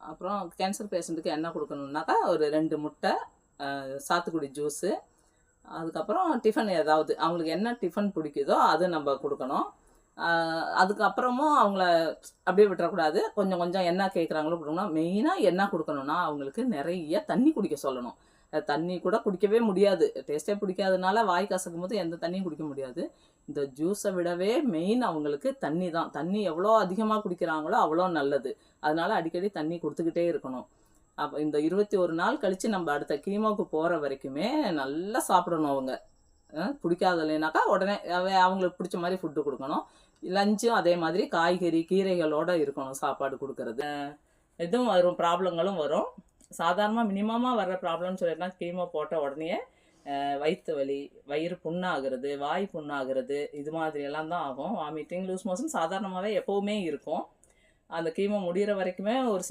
அப்புறம் கேன்சர் பேஷண்ட்டுக்கு என்ன கொடுக்கணுன்னாக்கா ஒரு 2 முட்டை, சாத்துக்குடி ஜூஸு, அதுக்கப்புறம் டிஃபன் ஏதாவது அவங்களுக்கு என்ன டிஃபன் பிடிக்குதோ அது நம்ம கொடுக்கணும். அதுக்கப்புறமும் அவங்கள அப்படியே விட்டுறக்கூடாது. கொஞ்சம் கொஞ்சம் என்ன கேட்குறாங்களோ கொடுக்கணும். மெயினாக என்ன கொடுக்கணும்னா, அவங்களுக்கு நிறைய தண்ணி குடிக்க சொல்லணும். தண்ணி கூட குடிக்கவே முடியாது. டேஸ்ட்டே பிடிக்காதனால வாய் கசக்கும்போது எந்த தண்ணியும் குடிக்க முடியாது. இந்த ஜூஸை விடவே மெயின் அவங்களுக்கு தண்ணி தான். தண்ணி எவ்வளோ அதிகமாக குடிக்கிறாங்களோ அவ்வளோ நல்லது. அதனால அடிக்கடி தண்ணி கொடுத்துக்கிட்டே இருக்கணும். அப்போ இந்த 21 நாள் கழித்து நம்ம அடுத்த கீமோக்கு போகிற வரைக்குமே நல்லா சாப்பிடணும் அவங்க. பிடிக்காதலைனாக்கா உடனே அவங்களுக்கு பிடிச்ச மாதிரி ஃபுட்டு கொடுக்கணும். லஞ்சும் அதே மாதிரி காய்கறி கீரைகளோடு இருக்கணும் சாப்பாடு கொடுக்கறது. எதுவும் வரும், ப்ராப்ளங்களும் வரும். சாதாரணமாக மினிமமாக வர்ற ப்ராப்ளம்னு சொல்லிட்டுனா கீமோ போட்ட உடனே வயிற்று வலி, வயிறு புண்ணாகிறது, வாய் புண்ணாகிறது, இது மாதிரியெல்லாம் தான் ஆகும். வாமிட்டிங், லூஸ் மோஷன் சாதாரணமாகவே எப்போவுமே இருக்கும். அந்த கீமோ முடிகிற வரைக்குமே ஒரு